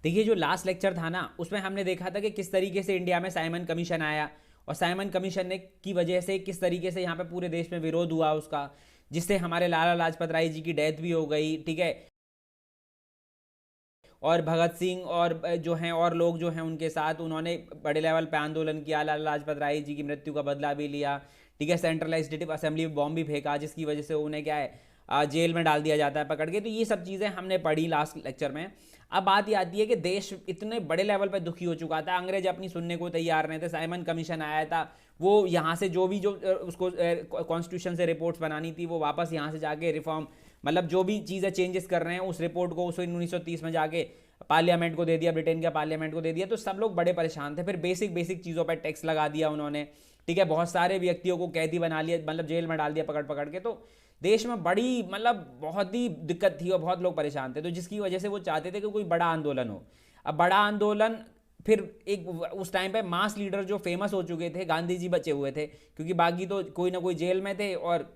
देखिए जो last lecture था ना, उसमें हमने देखा था कि किस तरीके से इंडिया में साइमन कमीशन आया, और साइमन कमीशन ने की वजह से किस तरीके से यहाँ पे पूरे देश में विरोध हुआ उसका, जिससे हमारे लाला लाजपत राय जी की डेथ भी हो गई, ठीक है। और भगत सिंह और जो हैं और लोग जो हैं उनके साथ उन्होंने बड़े लेवल पे आंदोलन किया, लाला लाजपत राय जी की मृत्यु का बदला भी लिया, ठीक है। सेंट्रल लेजिस्लेटिव असेंबली में बॉम्ब भी फेंका, जिसकी वजह से उन्हें क्या है जेल में डाल दिया जाता है पकड़ के। तो ये सब चीज़ें हमने पढ़ी लास्ट लेक्चर में। अब बात ये आती है कि देश इतने बड़े लेवल पर दुखी हो चुका था, अंग्रेज अपनी सुनने को तैयार नहीं थे। साइमन कमीशन आया था, वो यहाँ से जो भी जो उसको कॉन्स्टिट्यूशन से रिपोर्ट्स बनानी थी, वो वापस यहाँ से जाके रिफॉर्म, मतलब जो भी चीज़ें चेंजेस कर रहे हैं उस रिपोर्ट को उस 1930 में जाके पार्लियामेंट को दे दिया, ब्रिटेन के पार्लियामेंट को दे दिया। तो सब लोग बड़े परेशान थे। फिर बेसिक बेसिक चीज़ों पर टैक्स लगा दिया उन्होंने, ठीक है। बहुत सारे व्यक्तियों को कैदी बना लिया, मतलब जेल में डाल दिया पकड़ पकड़ के। तो देश में बड़ी मतलब बहुत ही दिक्कत थी और बहुत लोग परेशान थे। तो जिसकी वजह से वो चाहते थे कि कोई बड़ा आंदोलन हो। अब बड़ा आंदोलन फिर एक उस टाइम पे मास लीडर जो फेमस हो चुके थे, गांधी जी बचे हुए थे, क्योंकि बाकी तो कोई ना कोई जेल में थे, और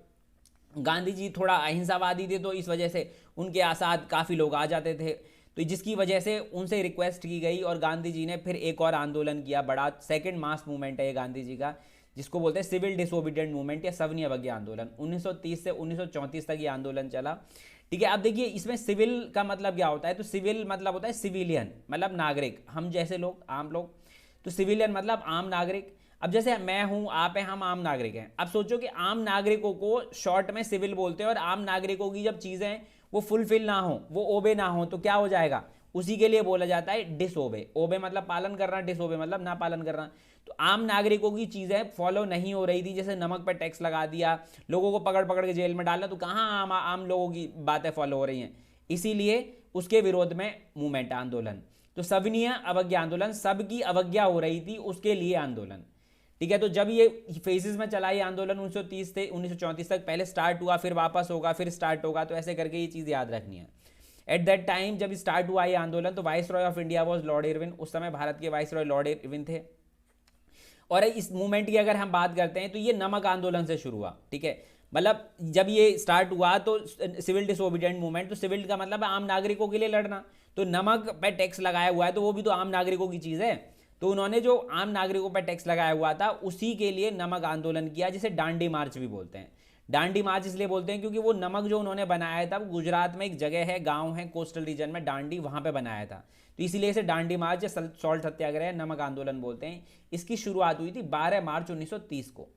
गांधी जी थोड़ा अहिंसावादी थे, तो इस वजह से उनके साथ काफ़ी लोग आ जाते थे। तो जिसकी वजह से उनसे रिक्वेस्ट की गई और गांधी जी ने फिर एक और आंदोलन किया, बड़ा सेकंड मास मूवमेंट है ये गांधी जी का, जिसको बोलते हैं सिविल डिसोबीडियंट मूवमेंट या सवनी अवज्ञा आंदोलन। 1930 से 1934 तक ये आंदोलन चला, ठीक है। अब देखिए इसमें सिविल का मतलब क्या होता है, तो सिविल मतलब होता है सिविलियन, मतलब नागरिक, हम जैसे लोग, आम लोग। तो सिविलियन मतलब आम नागरिक। अब जैसे मैं हूं, आप हैं, हम आम नागरिक हैं। अब सोचो कि आम नागरिकों को शॉर्ट में सिविल बोलते हैं, और आम नागरिकों की जब चीज़ें वो फुलफिल ना हो, वो ओबे ना हो, तो क्या हो जाएगा, उसी के लिए बोला जाता है डिसओबे। ओबे मतलब पालन करना, डिसओबे मतलब ना पालन करना। तो आम नागरिकों की चीज़ें फॉलो नहीं हो रही थी, जैसे नमक पर टैक्स लगा दिया, लोगों को पकड़ पकड़ के जेल में डालना, तो कहाँ आम आम लोगों की बातें फॉलो हो रही हैं। इसीलिए उसके विरोध में मूवमेंट, आंदोलन। तो सविनीय अवज्ञा आंदोलन, सबकी अवज्ञा हो रही थी उसके लिए आंदोलन, ठीक है। तो जब ये फेजेस में चला ये आंदोलन 1930 से 1934 तक, पहले स्टार्ट हुआ, फिर वापस होगा, फिर स्टार्ट होगा, तो ऐसे करके ये चीज़ याद रखनी है। एट दैट टाइम जब स्टार्ट हुआ ये आंदोलन, तो vice Roy of India was Lord Irwin, उस समय भारत के वाइस रॉय लॉर्ड इरविन थे। और इस मूवमेंट की अगर हम बात करते हैं तो ये नमक आंदोलन से शुरू हुआ, ठीक है। मतलब जब ये स्टार्ट हुआ तो सिविल डिसोबीडियंट मूवमेंट, तो सिविल का मतलब आम नागरिकों के लिए लड़ना। तो नमक पे टैक्स लगाया हुआ है, तो वो भी तो आम नागरिकों की चीज़ है। तो उन्होंने जो आम नागरिकों पर टैक्स लगाया हुआ था उसी के लिए नमक आंदोलन किया, जिसे डांडी मार्च भी बोलते हैं। डांडी मार्च इसलिए बोलते हैं क्योंकि वो नमक जो उन्होंने बनाया था वो गुजरात में एक जगह है, गांव है कोस्टल रीजन में, डांडी, वहां पे बनाया था। तो इसीलिए इसे डांडी मार्च या सॉल्ट सत्याग्रह, नमक आंदोलन बोलते हैं। इसकी शुरुआत हुई थी 12 मार्च 1930 को,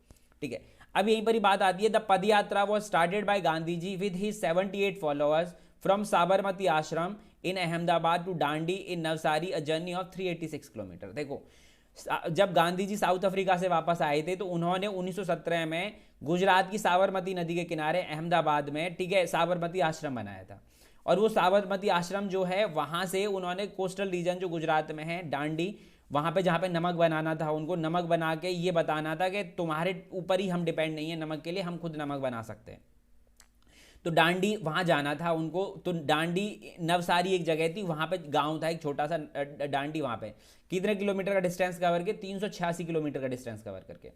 ठीक है। अब यहीं पर ही बात आती है, the padyatra was started by Gandhi ji with his 78 followers from Sabarmati Ashram in Ahmedabad to Dandi in Navsari, a journey of 386 kilometer. देखो जब गांधी जी साउथ अफ्रीका से वापस आए थे तो उन्होंने 1917 में गुजरात की साबरमती नदी के किनारे अहमदाबाद में, ठीक है, साबरमती आश्रम बनाया था। और वो साबरमती आश्रम जो है वहां से उन्होंने कोस्टल रीजन जो गुजरात में है, डांडी, वहां पे जहाँ पे नमक बनाना था, उनको नमक बना के ये बताना था कि तुम्हारे ऊपर ही हम डिपेंड नहीं है नमक के लिए, हम खुद नमक बना सकते हैं। तो डांडी वहाँ जाना था उनको। तो डांडी, नवसारी एक जगह थी, वहाँ पे गांव था एक छोटा सा डांडी, वहाँ पे कितने किलोमीटर का डिस्टेंस कवर के, 386 किलोमीटर का डिस्टेंस कवर करके,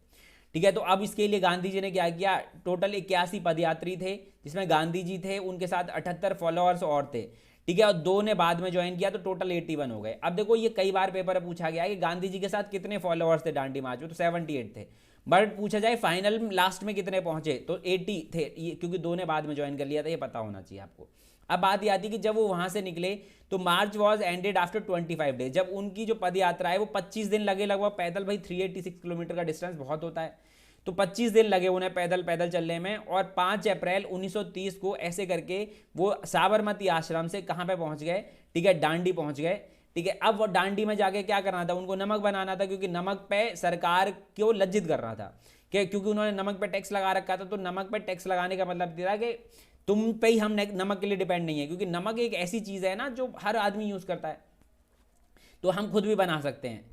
ठीक है। तो अब इसके लिए गांधी जी ने क्या किया, टोटल 81 पदयात्री थे, जिसमें गांधी जी थे, उनके साथ 78 फॉलोअर्स और थे, ठीक है। और 2 ने बाद में ज्वाइन किया, तो टोटल 81 हो गए। अब देखो ये कई बार पेपर में पूछा गया है कि गांधी जी के साथ कितने फॉलोअर्स थे डांडी मार्च में, तो 78 थे। बट पूछा जाए फाइनल लास्ट में कितने पहुंचे, तो 80 थे, ये क्योंकि 2 ने बाद में ज्वाइन कर लिया था, ये पता होना चाहिए आपको। अब बात ये आती कि जब वो वहां से निकले तो मार्च वॉज एंडेड आफ्टर 25 डेज। जब उनकी जो पद यात्रा है वो 25 दिन लगे लगभग पैदल, भाई 386 किलोमीटर का डिस्टेंस बहुत होता है, तो 25 दिन लगे उन्हें पैदल पैदल चलने में। और 5 अप्रैल 1930 को ऐसे करके वो साबरमती आश्रम से कहाँ पे पहुंच गए, ठीक है, डांडी पहुंच गए, ठीक है। अब वो डांडी में जाके क्या करना था, उनको नमक बनाना था, क्योंकि नमक पे सरकार को लज्जित करना था, क्योंकि उन्होंने नमक पे टैक्स लगा रखा था। तो नमक पे टैक्स लगाने का मतलब था कि तुम पे ही हम नमक के लिए डिपेंड नहीं है, क्योंकि नमक एक ऐसी चीज़ है ना जो हर आदमी यूज़ करता है, तो हम खुद भी बना सकते हैं।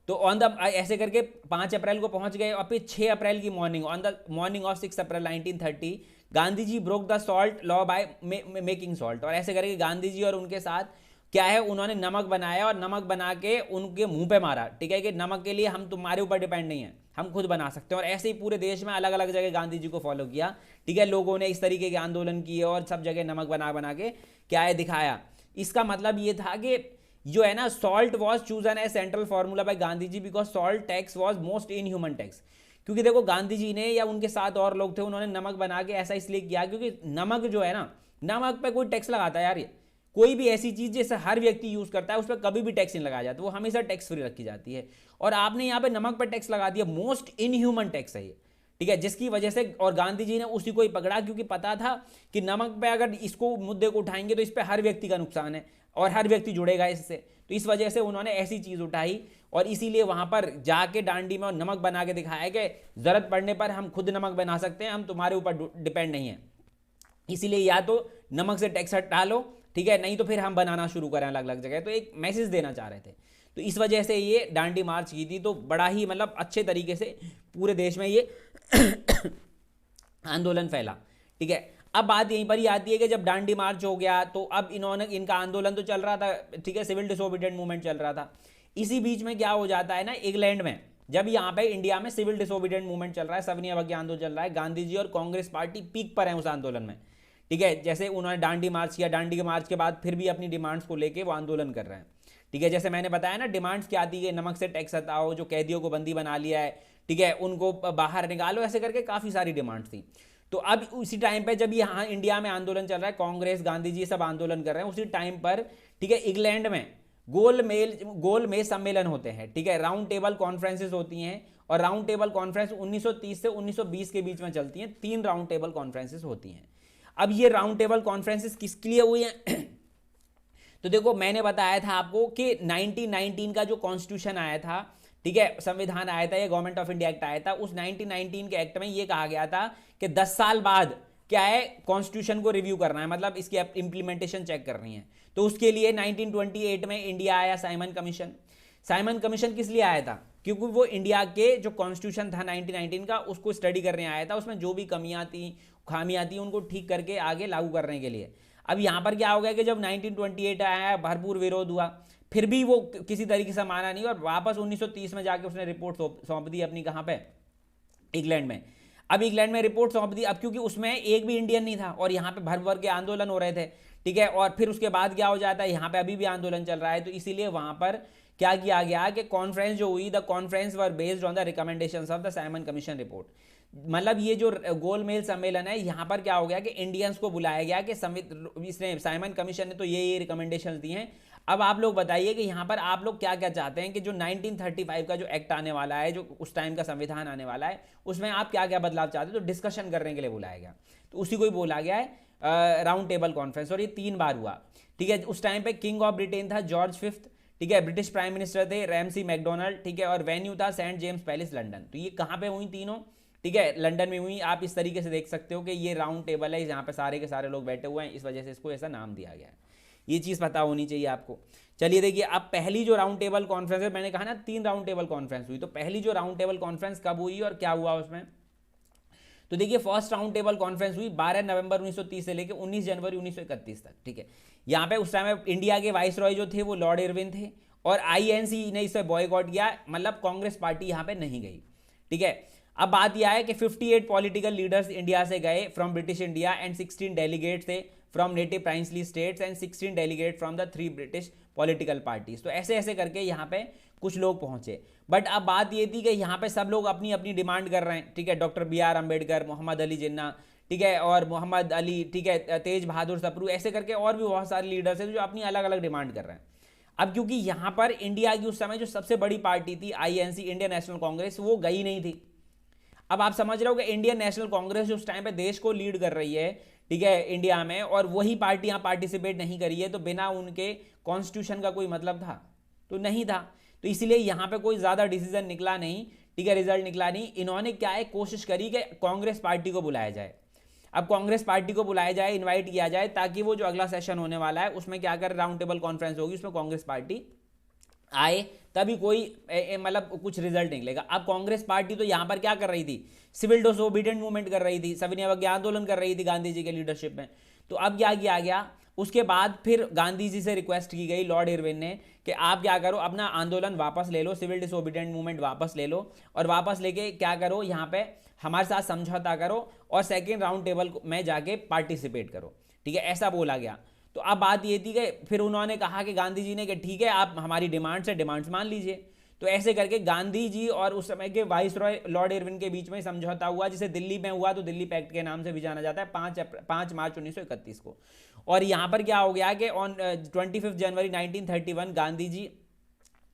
तो ऑन द ऐसे करके 5 अप्रैल को पहुंच गए। और फिर 6 अप्रैल की morning, on the morning of 6 April 1930, Gandhi ji broke the salt law by making salt. और ऐसे करके गांधी जी और उनके साथ क्या है, उन्होंने नमक बनाया और नमक बना के उनके मुंह पे मारा, ठीक है, कि नमक के लिए हम तुम्हारे ऊपर डिपेंड नहीं है, हम खुद बना सकते हैं। और ऐसे ही पूरे देश में अलग अलग जगह गांधी जी को फॉलो किया, ठीक है, लोगों ने इस तरीके के आंदोलन किए और सब जगह नमक बना बना के क्या है दिखाया। इसका मतलब ये था कि जो है ना, salt was chosen as central formula by Gandhi ji because salt tax was most inhuman tax. क्योंकि देखो गांधी जी ने या उनके साथ और लोग थे, उन्होंने नमक बना के ऐसा इसलिए किया क्योंकि नमक जो है ना, नमक पे कोई टैक्स लगाता है यार, ये कोई भी ऐसी चीज जैसे हर व्यक्ति यूज करता है उस पर कभी भी टैक्स नहीं लगाया जाता, वो हमेशा टैक्स फ्री रखी जाती है। और आपने यहाँ पे नमक पर टैक्स लगा दिया, मोस्ट इनह्यूमन टैक्स है ये, ठीक है, जिसकी वजह से, और गांधी जी ने उसी को ही पकड़ा क्योंकि पता था कि नमक पे अगर इसको मुद्दे को उठाएंगे तो इस पे हर व्यक्ति का नुकसान है और हर व्यक्ति जुड़ेगा इससे, तो इस वजह से उन्होंने ऐसी चीज उठाई और इसीलिए वहां पर जाके डांडी में नमक बना के दिखाया कि जरूरत पड़ने पर हम खुद नमक बना सकते हैं, हम तुम्हारे ऊपर डिपेंड नहीं है, इसीलिए या तो नमक से टैक्स हटा लो, ठीक है, नहीं तो फिर हम बनाना शुरू करें अलग अलग जगह। तो एक मैसेज देना चाह रहे थे, तो इस वजह से ये डांडी मार्च की थी। तो बड़ा ही मतलब अच्छे तरीके से पूरे देश में ये आंदोलन फैला, ठीक है। अब बात यहीं पर ही आती है कि जब डांडी मार्च हो गया तो अब इनका आंदोलन तो चल रहा था, ठीक है, सिविल डिसोबीडिएंट मूवमेंट चल रहा था। इसी बीच में क्या हो जाता है ना, इंग्लैंड में, जब यहाँ पे इंडिया में सिविल डिसोबीडिएंट मूवमेंट चल रहा है, सविनय अवज्ञा आंदोलन चल रहा है, गांधी जी और कांग्रेस पार्टी पीक पर है उस आंदोलन में, ठीक है। जैसे उन्होंने डांडी मार्च किया, डांडी के मार्च के बाद फिर भी अपनी डिमांड्स को लेके वो आंदोलन कर रहे हैं, ठीक है। जैसे मैंने बताया ना, डिमांड्स क्या थी कि नमक से टैक्स हटाओ, जो कैदियों को बंदी बना लिया है, ठीक है, उनको बाहर निकालो, ऐसे करके काफ़ी सारी डिमांड्स थी। तो अब उसी टाइम पे जब यहाँ इंडिया में आंदोलन चल रहा है, कांग्रेस गांधी जी सब आंदोलन कर रहे हैं, उसी टाइम पर, ठीक है, इंग्लैंड में गोलमेज सम्मेलन होते हैं, ठीक है, राउंड टेबल कॉन्फ्रेंसेस होती हैं, और राउंड टेबल कॉन्फ्रेंस 1930 से 1920 के बीच में चलती हैं, 3 राउंड टेबल कॉन्फ्रेंसेस होती हैं। अब ये राउंड टेबल कॉन्फ्रेंसेस किसके लिए हुई हैं? तो देखो मैंने बताया था आपको कि 1919 का जो कॉन्स्टिट्यूशन आया था, ठीक है, संविधान आया था, ये गवर्नमेंट ऑफ इंडिया एक्ट आया था, उस 1919 के एक्ट में ये कहा गया था कि 10 साल बाद क्या है, कॉन्स्टिट्यूशन को रिव्यू करना है, मतलब इसकी इंप्लीमेंटेशन चेक करनी है। तो उसके लिए 1928 में इंडिया आया साइमन कमीशन। साइमन कमीशन किस लिए आया था? क्योंकि वो इंडिया के जो कॉन्स्टिट्यूशन था 1919 का, उसको स्टडी करने आया था, उसमें जो भी कमियां थी, खामियां थी, उनको ठीक करके आगे लागू करने के लिए। अब यहाँ पर क्या हो गया कि जब 1928 आया, भरपूर विरोध हुआ, फिर भी वो किसी तरीके से माना नहीं, और वापस 1930 में जाके उसने रिपोर्ट सौंप दी अपनी, कहाँ पे, इंग्लैंड में। अब इंग्लैंड में रिपोर्ट सौंप दी, अब क्योंकि उसमें एक भी इंडियन नहीं था और यहाँ पे भर भर के आंदोलन हो रहे थे, ठीक है, और फिर उसके बाद क्या हो जाता है, यहाँ पे अभी भी आंदोलन चल रहा है, तो इसीलिए वहाँ पर क्या किया गया कि कॉन्फ्रेंस जो हुई, the conference were based on the recommendations of the Simon commission report. मतलब ये जो गोलमेज सम्मेलन है, यहाँ पर क्या हो गया कि इंडियंस को बुलाया गया कि इसने, साइमन कमीशन ने तो ये रिकमेंडेशंस दी हैं, अब आप लोग बताइए कि यहाँ पर आप लोग क्या क्या चाहते हैं कि जो 1935 का जो एक्ट आने वाला है, जो उस टाइम का संविधान आने वाला है, उसमें आप क्या क्या बदलाव चाहते हैं। तो डिस्कशन करने के लिए बुलाया गया, तो उसी को ही बोला गया है राउंड टेबल कॉन्फ्रेंस, और ये 3 बार हुआ, ठीक है। उस टाइम पे किंग ऑफ ब्रिटेन था जॉर्ज 5th, ठीक है, ब्रिटिश प्राइम मिनिस्टर थे रैमसी मैकडोनल्ड, ठीक है, और वेन्यू था सेंट जेम्स पैलेस लंदन। तो ये कहाँ पे हुई तीनों, ठीक है, लंदन में हुई। आप इस तरीके से देख सकते हो कि ये राउंड टेबल है, यहाँ पे सारे के सारे लोग बैठे हुए हैं, इस वजह से इसको ऐसा नाम दिया गया है। ये चीज़ पता होनी चाहिए आपको। चलिए देखिए, अब पहली जो राउंड टेबल कॉन्फ्रेंस है, मैंने कहा ना 3 राउंड टेबल कॉन्फ्रेंस हुई, तो पहली जो राउंड टेबल कॉन्फ्रेंस कब हुई और क्या हुआ उसमें? तो देखिए, फर्स्ट राउंड टेबल कॉन्फ्रेंस हुई 12 नवंबर 1930 से लेकर 19 जनवरी 1931 तक, ठीक है। यहाँ पे उस टाइम इंडिया के वाइस रॉय जो थे वो लॉर्ड इरविन थे, और INC ने इसे बॉयकॉट किया, मतलब कांग्रेस पार्टी यहाँ पे नहीं गई, ठीक है। अब बात यह है कि 58 पॉलिटिकल लीडर्स इंडिया से गए from British India, and 16 delegates थे from native princely states, and 16 delegate from the 3 British political parties. तो ऐसे ऐसे करके यहाँ पे कुछ लोग पहुंचे। बट अब बात ये थी कि यहाँ पे सब लोग अपनी अपनी डिमांड कर रहे हैं, ठीक है। डॉक्टर BR अम्बेडकर, मोहम्मद अली जिन्ना, ठीक है, और मोहम्मद अली, ठीक है, तेज बहादुर सप्रू, ऐसे करके और भी बहुत सारे लीडर्स हैं जो अपनी अलग अलग डिमांड कर रहे हैं। अब क्योंकि यहाँ पर इंडिया की उस समय जो सबसे बड़ी पार्टी थी INC, इंडियन नेशनल कांग्रेस, वो गई नहीं थी। अब आप समझ रहे हो कि इंडियन नेशनल कांग्रेस जो उस टाइम पे देश को लीड कर रही है, ठीक है, इंडिया में, और वही पार्टी यहाँ पार्टिसिपेट नहीं करी है, तो बिना उनके कॉन्स्टिट्यूशन का कोई मतलब था? तो नहीं था। तो इसीलिए यहाँ पे कोई ज़्यादा डिसीजन निकला नहीं, ठीक है, रिजल्ट निकला नहीं। इन्होंने क्या है, कोशिश करी कि कांग्रेस पार्टी को बुलाया जाए। अब कांग्रेस पार्टी को बुलाया जाए, इन्वाइट किया जाए, ताकि वो जो अगला सेशन होने वाला है उसमें क्या कर, राउंड टेबल कॉन्फ्रेंस होगी, उसमें कांग्रेस पार्टी आए, तभी कोई मतलब कुछ रिजल्ट निकलेगा। अब कांग्रेस पार्टी तो यहाँ पर क्या कर रही थी, सिविल डिसोबीडिएंट मूवमेंट कर रही थी, सविनय अवज्ञा आंदोलन कर रही थी गांधी जी के लीडरशिप में। तो अब क्या किया गया, उसके बाद फिर गांधी जी से रिक्वेस्ट की गई लॉर्ड इरविन ने कि आप क्या करो, अपना आंदोलन वापस ले लो, सिविल डिसोबीडिएंट मूवमेंट वापस ले लो, और वापस लेके क्या करो, यहाँ पे हमारे साथ समझौता करो और सेकेंड राउंड टेबल में जाके पार्टिसिपेट करो, ठीक है, ऐसा बोला गया। तो अब बात ये थी कि फिर उन्होंने कहा कि गांधी जी ने कि ठीक है आप हमारी डिमांड्स है, डिमांड्स मान लीजिए। तो ऐसे करके गांधी जी और उस समय के वाइस रॉय लॉर्ड इरविन के बीच में समझौता हुआ, जिसे दिल्ली में हुआ, तो दिल्ली पैक्ट के नाम से भी जाना जाता है, 5 मार्च 1931 को। और यहाँ पर क्या हो गया कि on 25 January 1931 Gandhi ji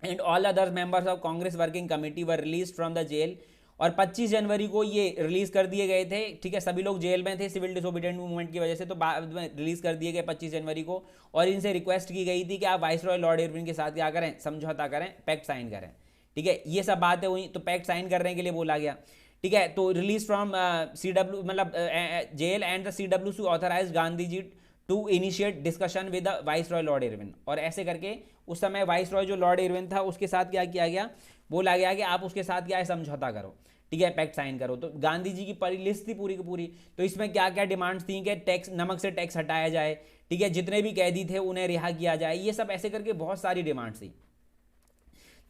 and all other members of Congress working committee were release from the jail. और 25 जनवरी को ये रिलीज कर दिए गए थे, ठीक है। सभी लोग जेल में थे सिविल डिसोबीडियंट मूवमेंट की वजह से, तो बाद में रिलीज कर दिए गए 25 जनवरी को। और इनसे रिक्वेस्ट की गई थी कि आप वाइस रॉय लॉर्ड इरविन के साथ क्या करें, समझौता करें, पैक्ट साइन करें, ठीक है। ये सब बातें हुई, तो पैक्ट साइन करने के लिए बोला गया, ठीक है। तो रिलीज फ्रॉम CW मतलब jail and the CWC authorize Gandhi ji to initiate discussion with the viceroy Lord Irwin. और ऐसे करके उस समय वाइस रॉय जो लॉर्ड इरविन था उसके साथ क्या किया गया, बोला गया कि आप उसके साथ क्या है, समझौता करो, ठीक है, पैक्ट साइन करो। तो गांधी जी की पूरी लिस्ट थी पूरी की पूरी। तो इसमें क्या क्या डिमांड्स थी कि टैक्स, नमक से टैक्स हटाया जाए, ठीक है, जितने भी कैदी थे उन्हें रिहा किया जाए, ये सब ऐसे करके बहुत सारी डिमांड्स थी।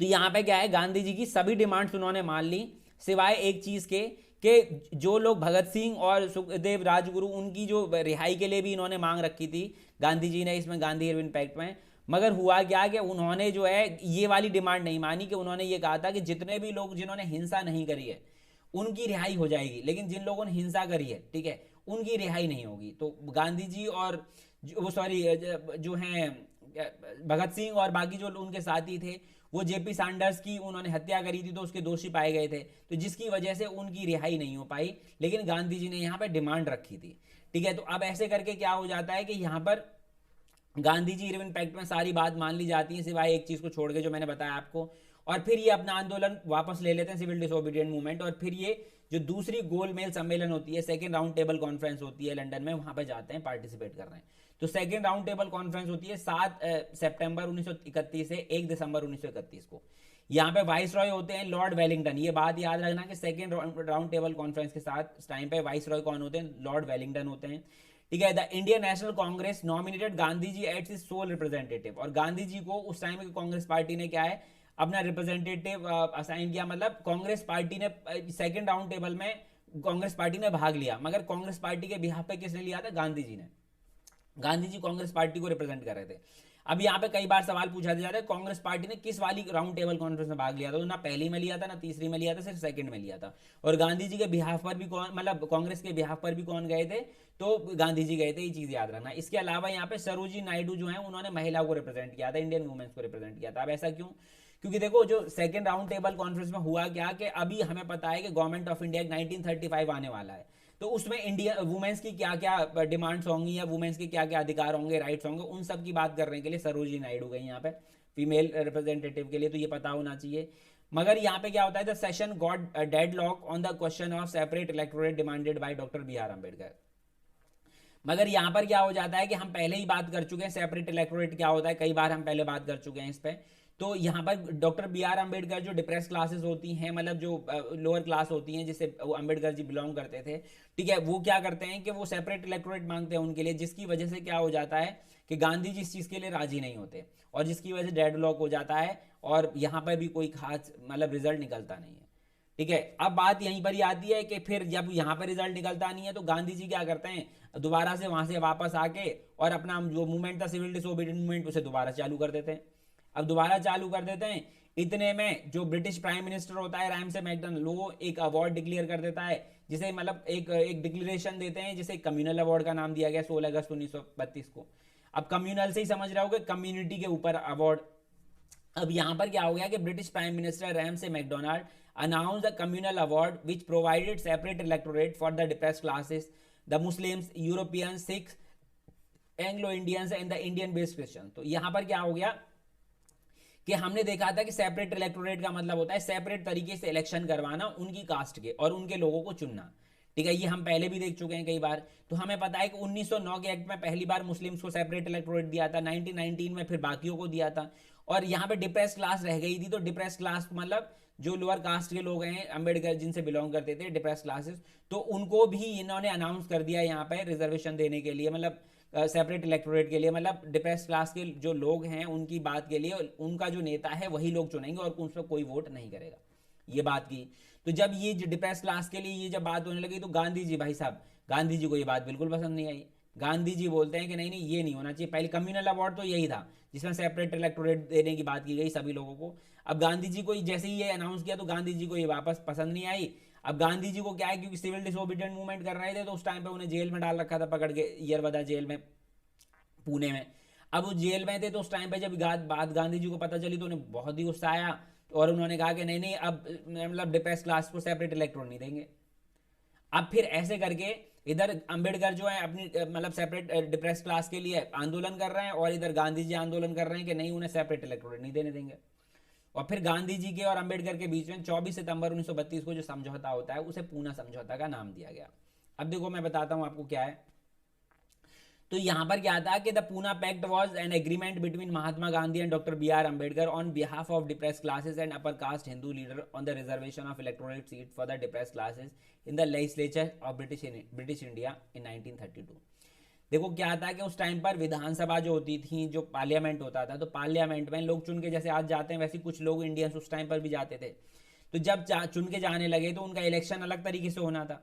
तो यहाँ पे क्या है, गांधी जी की सभी डिमांड्स उन्होंने मान ली, सिवाय एक चीज के कि जो लोग भगत सिंह और सुखदेव राजगुरु, उनकी जो रिहाई के लिए भी इन्होंने मांग रखी थी गांधी जी ने इसमें गांधी इरविन पैक्ट में। मगर हुआ क्या कि उन्होंने जो है ये वाली डिमांड नहीं मानी, कि उन्होंने ये कहा था कि जितने भी लोग जिन्होंने हिंसा नहीं करी है उनकी रिहाई हो जाएगी, लेकिन जिन लोगों ने हिंसा करी है, ठीक है, उनकी रिहाई नहीं होगी। तो गांधी जी और वो सॉरी जो हैं भगत सिंह और बाकी जो उनके साथी थे, वो JP सैंडर्स की उन्होंने हत्या करी थी, तो उसके दोषी पाए गए थे, तो जिसकी वजह से उनकी रिहाई नहीं हो पाई। लेकिन गांधी जी ने यहाँ पर डिमांड रखी थी, ठीक है। तो अब ऐसे करके क्या हो जाता है कि यहाँ पर गांधी जी इरविन पैक्ट में सारी बात मान ली जाती है, सिवाय एक चीज को छोड़ के जो मैंने बताया आपको। और फिर ये अपना आंदोलन वापस ले लेते हैं, सिविल डिसोबीडियंट मूवमेंट। और फिर ये जो दूसरी गोलमेज सम्मेलन होती है, सेकेंड राउंड टेबल कॉन्फ्रेंस होती है लंदन में, वहां पे जाते हैं, पार्टिसिपेट कर रहे हैं। तो सेकेंड राउंड टेबल कॉन्फ्रेंस होती है 7 सितंबर 1931 से 1 दिसंबर 1931 को। यहाँ पे वाइस रॉय होते हैं लॉर्ड वेलिंगटन। ये बात याद रखना कि सेकेंड राउंड टेबल कॉन्फ्रेंस के साथ इस टाइम पे वाइस रॉय कौन होते हैं, लॉर्ड वेलिंगटन होते हैं, ठीक है। The Indian National Congress nominated Gandhi ji at his sole representative. और गांधी जी को उस टाइम की कांग्रेस पार्टी ने क्या है, अपना रिप्रेजेंटेटिव असाइन किया। मतलब कांग्रेस पार्टी ने सेकंड राउंड टेबल में कांग्रेस पार्टी ने भाग लिया, मगर कांग्रेस पार्टी के बिहाफ पे किसने लिया था, गांधी जी ने। गांधी जी कांग्रेस पार्टी को रिप्रेजेंट कर रहे थे। अब यहाँ पे कई बार सवाल पूछा जाता है, कांग्रेस पार्टी ने किस वाली राउंड टेबल कॉन्फ्रेंस में भाग लिया था। तो ना पहली में लिया था, ना तीसरी में लिया था, सिर्फ सेकंड में लिया था। और गांधी जी के बिहाफ पर भी कौन, मतलब कांग्रेस के बिहाफ पर भी कौन गए थे, तो गांधी जी गए थे, ये चीज याद रखना। इसके अलावा यहाँ पे सरोजिनी नायडू जो है, उन्होंने महिला को रिप्रेजेंट किया था, इंडियन वुमेन्स को रिप्रेजेंट किया था। अब ऐसा क्यों, क्योंकि देखो जो सेकंड राउंड टेबल कॉन्फ्रेंस में हुआ क्या कि अभी हमें पता है कि गवर्नमेंट ऑफ इंडिया 1935 आने वाला है। तो उसमें इंडिया वुमेन्स की क्या क्या डिमांड्स होंगी, या वुमेन्स के क्या क्या अधिकार होंगे, राइट्स होंगे, उन सब की बात करने के लिए सरोजिनी नायडू गई यहाँ पे फीमेल रिप्रेजेंटेटिव के लिए। तो ये पता होना चाहिए। मगर यहाँ पे क्या होता है, the session got dead lock on the question of separate electorate demanded by doctor BR Ambedkar. मगर यहाँ पर क्या हो जाता है कि हम पहले ही बात कर चुके हैं सेपरेट इलेक्टोरेट क्या होता है, कई बार हम पहले बात कर चुके हैं इस पर। तो यहाँ पर डॉक्टर BR अम्बेडकर जो डिप्रेस क्लासेस होती हैं, मतलब जो लोअर क्लास होती हैं जिससे अम्बेडकर जी बिलोंग करते थे, ठीक है, वो क्या करते हैं कि वो सेपरेट इलेक्टोरेट मांगते हैं उनके लिए, जिसकी वजह से क्या हो जाता है कि गांधी जी इस चीज़ के लिए राजी नहीं होते, और जिसकी वजह से डेडलॉक हो जाता है, और यहाँ पर भी कोई खास मतलब रिजल्ट निकलता नहीं है, ठीक है। अब बात यहीं पर ही आती है कि फिर जब यहाँ पर रिजल्ट निकलता नहीं है, तो गांधी जी क्या करते हैं, दोबारा से वहां से वापस आके और अपना जो मूवमेंट था सिविल डिसोबीडियंट मूवमेंट, उसे दोबारा चालू कर देते हैं। अब दोबारा चालू कर देते हैं, इतने में जो ब्रिटिश प्राइम मिनिस्टर होता है रैमसे मैकडॉनल्ड, वो एक अवार्ड डिक्लेयर कर देता है, जिसे मतलब एक डिक्लेरेशन देते हैं, जिसे कम्युनल अवार्ड का नाम दिया गया 16 अगस्त 1932 को। अब कम्युनल से ही समझ रहे हो कि कम्युनिटी के ऊपर अवार्ड। अब यहां पर क्या हो गया कि British prime minister Ramsay MacDonald announce the communal award which provided separate electorate for the depressed classes, the Muslims, European, Sikhs, Anglo Indians and the Indian based Christian. तो यहां पर क्या हो गया कि हमने देखा था कि सेपरेट इलेक्टोरेट का मतलब होता है सेपरेट तरीके से इलेक्शन करवाना उनकी कास्ट के और उनके लोगों को चुनना, ठीक है। ये हम पहले भी देख चुके हैं कई बार। तो हमें पता है कि 1909 के एक्ट में पहली बार मुस्लिम्स को सेपरेट इलेक्टोरेट दिया था, 1919 में फिर बाकियों को दिया था। और यहाँ पे डिप्रेस क्लास रह गई थी, तो डिप्रेस क्लास मतलब जो लोअर कास्ट के लोग हैं, अम्बेडकर जिनसे बिलोंग करते थे, डिप्रेस क्लासेस, तो उनको भी इन्होंने अनाउंस कर दिया यहाँ पे रिजर्वेशन देने के लिए, मतलब सेपरेट इलेक्टोरेट के लिए, मतलब डिप्रेस क्लास के जो लोग हैं उनकी बात के लिए उनका जो नेता है वही लोग चुनेंगे और उन पर कोई वोट नहीं करेगा, ये बात की। तो जब ये डिप्रेस क्लास के लिए ये जब बात होने लगी, तो गांधी जी, भाई साहब गांधी जी को ये बात बिल्कुल पसंद नहीं आई, गांधी जी बोलते हैं कि नहीं नहीं ये नहीं होना चाहिए। पहले कम्युनल अवार्ड तो यही था जिसमें सेपरेट इलेक्टोरेट देने की बात की गई सभी लोगों को। अब गांधी जी को जैसे ही ये अनाउंस किया तो गांधी जी को ये वापस पसंद नहीं आई। अब गांधी जी को क्या है, क्योंकि सिविल डिसोबीडियंट मूवमेंट कर रहे थे तो उस टाइम पे उन्हें जेल में डाल रखा था पकड़ के, यरवदा जेल में, पुणे में। अब वो जेल में थे तो उस टाइम पे जब बात गांधी जी को पता चली तो उन्हें बहुत ही गुस्सा आया और उन्होंने कहा कि नहीं नहीं अब मतलब डिप्रेस क्लास को सेपरेट इलेक्ट्रोन नहीं देंगे। अब फिर ऐसे करके इधर अंबेडकर जो है अपनी मतलब सेपरेट डिप्रेस क्लास के लिए आंदोलन कर रहे हैं और इधर गांधी जी आंदोलन कर रहे हैं कि नहीं उन्हें सेपरेट इलेक्ट्रोड नहीं देने देंगे। और फिर गांधी जी के और अंबेडकर के बीच में 24 सितंबर 1932 को जो समझौता होता है उसे पूना समझौता का नाम दिया गया। अब देखो मैं बताता हूं आपको क्या है। तो यहां पर क्या था कि the Poona pact was an agreement between Mahatma Gandhi and doctor B R Ambedkar on behalf of depress classes and upper caste Hindu leader on the reservation of electoral seat for the depress classes in the legislature of British India in 1932। देखो क्या था कि उस time पर विधानसभा जो होती थी, जो पार्लियामेंट होता था, तो पार्लियामेंट में लोग चुन के जैसे आज जाते हैं वैसे कुछ लोग इंडियंस उस टाइम पर भी जाते थे। तो जब चुन के जाने लगे तो उनका इलेक्शन अलग तरीके से होना था।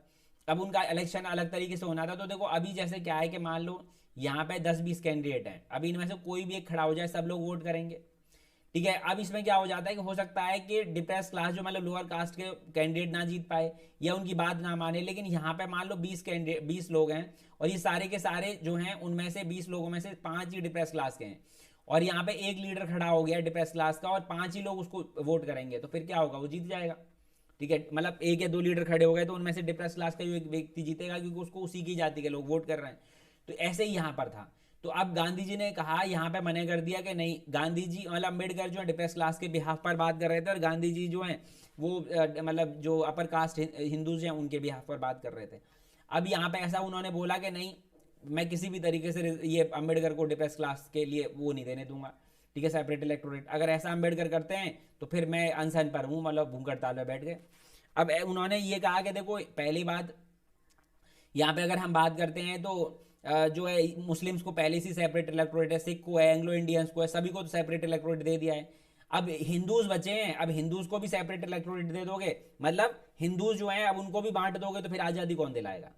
अब उनका इलेक्शन अलग तरीके से होना था तो देखो अभी जैसे क्या है कि मान लो यहाँ पे 10-20 कैंडिडेट हैं, अभी इनमें से कोई भी एक खड़ा हो जाए सब लोग वोट करेंगे, ठीक है। अब इसमें क्या हो जाता है कि हो सकता है कि डिप्रेस क्लास जो मतलब लोअर कास्ट के कैंडिडेट ना जीत पाए या उनकी बात ना माने, लेकिन यहाँ पे मान लो 20 लोग हैं और ये सारे के सारे जो हैं उनमें से 20 लोगों में से 5 ही डिप्रेस क्लास के हैं और यहाँ पे एक लीडर खड़ा हो गया डिप्रेस क्लास का और 5 ही लोग उसको वोट करेंगे, तो फिर क्या होगा, वो जीत जाएगा, ठीक है। मतलब 1 या 2 लीडर खड़े हो गए तो उनमें से डिप्रेस क्लास का जो एक व्यक्ति जीतेगा क्योंकि उसको उसी की जाति के लोग वोट कर रहे हैं। तो ऐसे ही यहाँ पर था। तो अब गांधी जी ने कहा यहाँ पे मना कर दिया कि नहीं, गांधी जी मतलब अंबेडकर जो है डिप्रेस क्लास के बिहाफ पर बात कर रहे थे और गांधी जी जो है वो मतलब जो अपर कास्ट हिंदूज हैं उनके बिहाफ पर बात कर रहे थे। अब यहाँ पे ऐसा उन्होंने बोला कि नहीं, मैं किसी भी तरीके से ये अंबेडकर को डिप्रेस क्लास के लिए वो नहीं देने दूंगा, ठीक है, सेपरेट इलेक्टोरेट। अगर ऐसा अंबेडकर करते हैं तो फिर मैं अनशन पर हूँ, मतलब भूख हड़ताल में बैठ गए। अब उन्होंने ये कहा कि देखो पहली बात यहाँ पे अगर हम बात करते हैं तो जो है मुस्लिम्स को पहले से सेपरेट इलेक्टोरेट है, सिख को है, एंग्लो इंडियंस को है, सभी को तो सेपरेट इलेक्टोरेट दे दिया है। अब हिंदूज बचे हैं, अब हिंदूज को भी सेपरेट इलेक्टोरेट दे दोगे, मतलब हिंदूज जो हैं अब उनको भी बांट दोगे तो फिर आज़ादी कौन दिलाएगा,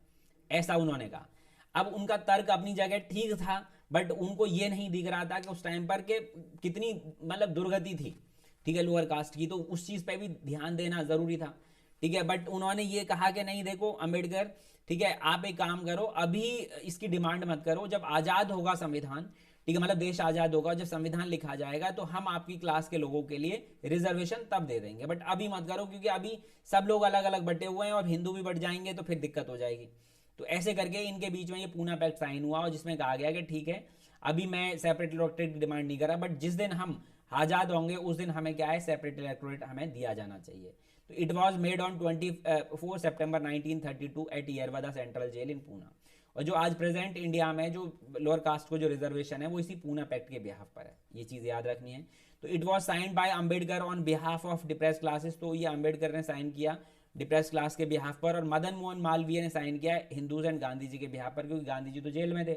ऐसा उन्होंने कहा। अब उनका तर्क अपनी जगह ठीक था बट उनको ये नहीं दिख रहा था कि उस टाइम पर के कितनी मतलब दुर्गति थी, ठीक है, लोअर कास्ट की, तो उस चीज़ पे भी ध्यान देना ज़रूरी था, ठीक है। बट उन्होंने ये कहा कि नहीं देखो अंबेडकर, ठीक है, आप एक काम करो, अभी इसकी डिमांड मत करो, जब आज़ाद होगा संविधान, ठीक है, मतलब देश आज़ाद होगा, जब संविधान लिखा जाएगा तो हम आपकी क्लास के लोगों के लिए रिजर्वेशन तब दे देंगे, बट अभी मत करो क्योंकि अभी सब लोग अलग अलग बटे हुए हैं और हिंदू भी बट जाएंगे तो फिर दिक्कत हो जाएगी। तो ऐसे करके इनके बीच में ये पूना पैक्ट साइन हुआ और जिसमें कहा गया कि ठीक है अभी मैं सेपरेट इलेक्टोरेट की डिमांड नहीं कर रहा, बट जिस दिन हम आज़ाद होंगे उस दिन हमें क्या है, सेपरेट इलेक्टोरेट हमें दिया जाना चाहिए। तो इट वॉज मेड ऑन 24 सितंबर 1932 at Yerwada central jail in Poona. और जो आज प्रेजेंट इंडिया में जो लोअर कास्ट को जो रिजर्वेशन है वो इसी पूना पैक्ट के बिहाफ पर है, ये चीज़ याद रखनी है। तो it was signed by Ambedkar on behalf of depress classes, तो ये अंबेडकर ने साइन किया डिप्रेस क्लास के बिहाफ पर और मदन मोहन मालवीय ने साइन किया हिंदूज एंड गांधी जी के बिहाफ पर, क्योंकि गांधी जी तो जेल में थे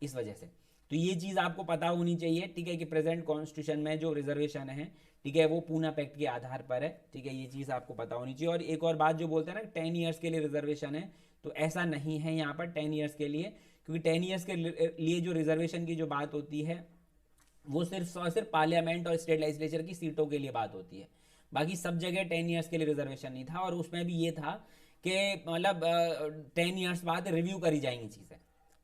इस वजह से। तो ये चीज़ आपको पता होनी चाहिए, ठीक है, कि प्रेजेंट कॉन्स्टिट्यूशन में जो रिजर्वेशन है, ठीक है, वो पूना पैक्ट के आधार पर है, ठीक है, ये चीज़ आपको पता होनी चाहिए। और एक और बात जो बोलते हैं ना 10 ईयर्स के लिए रिजर्वेशन है, तो ऐसा नहीं है यहाँ पर 10 ईयर्स के लिए, क्योंकि 10 ईयर्स के लिए जो रिजर्वेशन की जो बात होती है वो सिर्फ और सिर्फ पार्लियामेंट और स्टेट लेजिस्लेचर की सीटों के लिए बात होती है, बाकी सब जगह 10 ईयर्स के लिए रिजर्वेशन नहीं था। और उसमें भी ये था कि मतलब 10 ईयर्स बाद रिव्यू करी जाएंगी चीज़ें,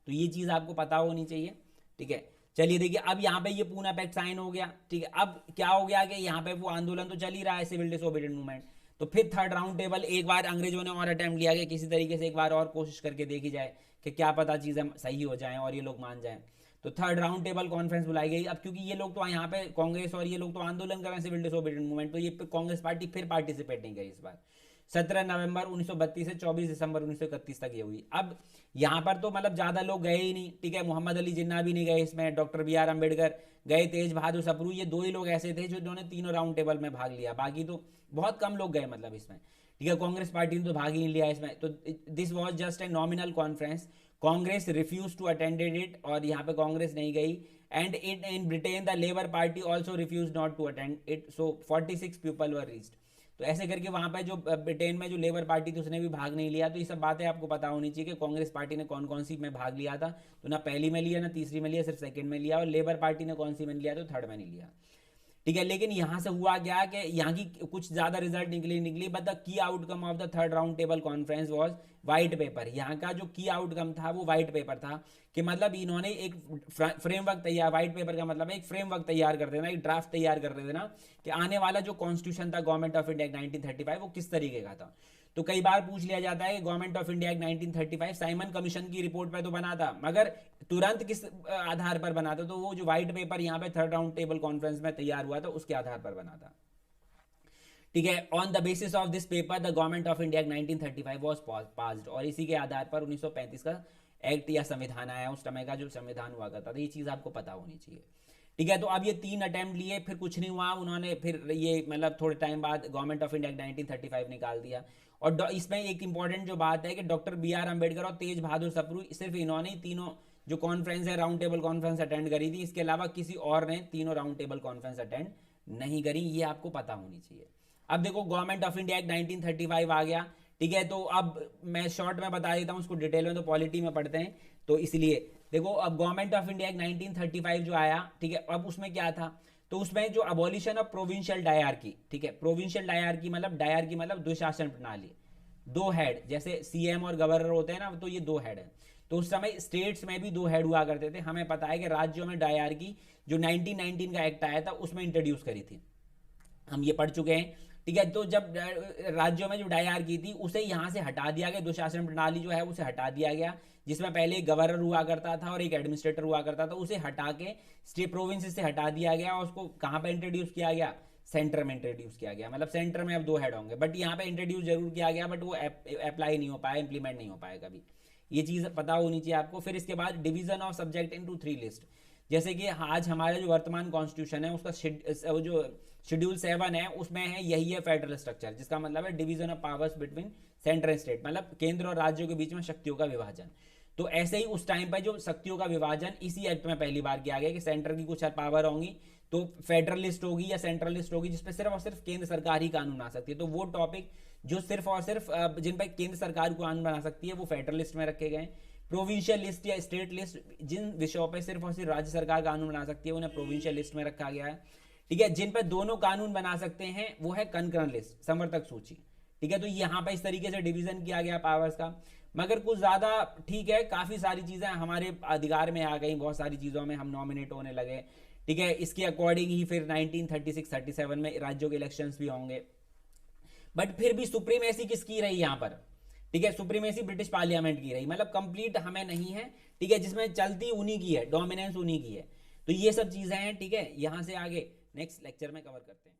तो ये चीज़ आपको पता होनी चाहिए, ठीक है। चलिए देखिए अब यहाँ पे ये पूना पैक्ट साइन हो गया, ठीक है। अब क्या हो गया कि यहाँ पे वो आंदोलन तो चल ही रहा है, सिविल डिसोबीडिएंट मूवमेंट, तो फिर थर्ड राउंड टेबल एक बार अंग्रेजों ने और अटेम्प्ट लिया कि किसी तरीके से एक बार और कोशिश करके देखी जाए कि क्या पता चीज़ें सही हो जाएं और ये लोग मान जाएं। तो थर्ड राउंड टेबल कॉन्फ्रेंस बुलाई गई। अब क्योंकि ये लोग तो यहाँ पे कांग्रेस और ये लोग तो आंदोलन कर रहे हैं सिविल डिसोबीडिएंट मूवमेंट, तो ये कांग्रेस पार्टी फिर पार्टिसिपेट नहीं करी इस बार। 17 नवंबर 1932 से 24 दिसंबर 1931 तक ये हुई। अब यहाँ पर तो मतलब ज़्यादा लोग गए ही नहीं, ठीक है, मोहम्मद अली जिन्ना भी नहीं गए इसमें, डॉक्टर बी आर अम्बेडकर गए, तेज बहादुर सप्रू, ये 2 ही लोग ऐसे थे जो इन्होंने तीनों राउंड टेबल में भाग लिया, बाकी तो बहुत कम लोग गए मतलब इसमें, ठीक है। कांग्रेस पार्टी ने तो भाग ही नहीं लिया इसमें। तो this was just a nominal conference, Congress refuse to attended it, और यहाँ पे कांग्रेस नहीं गई। And in Britain the Labour Party also refuse not to attend it, so 46 people were reached. तो तो ऐसे करके वहाँ पे जो ब्रिटेन में जो लेबर पार्टी थी उसने भी भाग नहीं लिया। तो ये सब बातें आपको पता होनी चाहिए कि कांग्रेस पार्टी ने कौन कौन सी में भाग लिया था। तो ना पहली में लिया, ना तीसरी में लिया, सिर्फ सेकंड में लिया। और लेबर पार्टी ने कौन सी में लिया, तो थर्ड में नहीं लिया। ठीक है, लेकिन यहाँ से हुआ क्या कि यहाँ की कुछ ज़्यादा रिजल्ट निकली but the key outcome of the third round table conference was white paper. यहाँ का जो की आउटकम था वो वाइट पेपर था, कि मतलब इन्होंने एक फ्रेमवर्क तैयार, वाइट पेपर का मतलब है एक फ्रेमवर्क तैयार कर देना, एक ड्राफ्ट तैयार कर देना कि आने वाला जो कॉन्स्टिट्यूशन था गवर्नमेंट ऑफ इंडिया 1935 वो किस तरीके का था। तो कई बार पूछ लिया जाता है कि government of India 1935 Simon commission की रिपोर्ट पे तो बना था, मगर तुरंत किस आधार पर बना था, तो वो जो व्हाइट पेपर यहाँ पे थर्ड राउंड टेबल कॉन्फ्रेंस में तैयार हुआ था उसके आधार पर बना था। ठीक है, on the basis of this paper the government of India 1935 was passed, और इसी के आधार पर 1935 का एक्ट या संविधान आया। उस समय का जो संविधान हुआ करता था, ये चीज़ आपको पता होनी चाहिए। ठीक है, तो अब ये 3 अटेम्प्ट लिए, फिर कुछ नहीं हुआ, उन्होंने फिर ये मतलब थोड़े टाइम बाद गवर्नमेंट ऑफ इंडिया 1935 निकाल दिया। और इसमें एक इंपॉर्टेंट जो बात है कि डॉक्टर BR अम्बेडकर और तेज बहादुर सप्रू, सिर्फ इन्होंने ही तीनों जो कॉन्फ्रेंस है राउंड टेबल कॉन्फ्रेंस अटेंड करी थी, इसके अलावा किसी और ने तीनों राउंड टेबल कॉन्फ्रेंस अटेंड नहीं करी। ये आपको पता होनी चाहिए। अब देखो गवर्नमेंट ऑफ इंडिया 1935 आ गया। ठीक है, तो अब मैं शॉर्ट में बता देता हूँ, उसको डिटेल में तो पॉलिटी में पढ़ते हैं, तो इसलिए देखो अब गवर्नमेंट ऑफ इंडिया 1935 जो आया, ठीक है, अब उसमें क्या था, तो उसमें जो अबॉलिशन ऑफ प्रोविंशियल डायरकी, ठीक है, प्रोविंशियल डायरकी मतलब द्विशासन प्रणाली, 2 हेड, जैसे CM और गवर्नर होते हैं ना, तो ये 2 हेड है। तो उस समय स्टेट्स में भी 2 हेड हुआ करते थे। हमें पता है कि राज्यों में डायरकी जो 1919 का एक्ट आया था उसमें इंट्रोड्यूस करी थी, हम ये पढ़ चुके हैं। ठीक है, तो जब राज्यों में जो डायरकी थी उसे यहाँ से हटा दिया गया, दुशासन प्रणाली जो है उसे हटा दिया गया, जिसमें पहले एक गवर्नर हुआ करता था और एक एडमिनिस्ट्रेटर हुआ करता था, उसे हटा के स्टेट प्रोविंस से हटा दिया गया और उसको कहाँ पर इंट्रोड्यूस किया गया, सेंटर में इंट्रोड्यूस किया गया। मतलब सेंटर में अब 2 हेड होंगे, बट यहाँ पे इंट्रोड्यूस जरूर किया गया, बट वो अप्लाई नहीं हो पाया, इंप्लीमेंट नहीं हो पाया कभी। ये चीज़ पता होनी चाहिए आपको। फिर इसके बाद division of subject into 3 list, जैसे कि आज हमारा जो वर्तमान कॉन्स्टिट्यूशन है उसका जो शेड्यूल 7 है उसमें है यही है फेडरल स्ट्रक्चर, जिसका मतलब है division of powers between centre and state, मतलब केंद्र और राज्यों के बीच में शक्तियों का विभाजन। तो ऐसे ही उस टाइम पर जो शक्तियों का विभाजन इसी एक्ट में पहली बार किया गया कि सेंटर की कुछ पावर होंगी तो फेडरलिस्ट होगी या सेंट्रलिस्ट होगी, जिसपे सिर्फ और सिर्फ केंद्र सरकार ही कानून बना सकती है। तो वो टॉपिक जो सिर्फ और सिर्फ जिन पर केंद्र सरकार कानून बना सकती है वो फेडरलिस्ट में रखे गए। प्रोविंशियल लिस्ट या स्टेट लिस्ट, जिन विषयों पे सिर्फ और सिर्फ राज्य सरकार कानून बना सकती है उन्हें प्रोविंशियल लिस्ट में रखा गया है। ठीक है, जिन पे दोनों कानून बना सकते हैं वो है कनकरेंट लिस्ट, समर्थक सूची। ठीक है, तो यहाँ पे इस तरीके से डिवीजन किया गया पावर्स का, मगर कुछ ज़्यादा ठीक है, काफ़ी सारी चीज़ें हमारे अधिकार में आ गई, बहुत सारी चीज़ों में हम नॉमिनेट होने लगे। ठीक है, इसके अकॉर्डिंग ही फिर 1936-37 में राज्यों के इलेक्शंस भी होंगे। बट फिर भी सुप्रीमेसी किसकी रही यहाँ पर, ठीक है, सुप्रीमेसी ब्रिटिश पार्लियामेंट की रही, मतलब कंप्लीट हमें नहीं है। ठीक है, जिसमें चलती उन्हीं की है, डोमिनेंस उन्हीं की है। तो ये सब चीज़ें हैं। ठीक है, यहाँ से आगे नेक्स्ट लेक्चर में कवर करते हैं।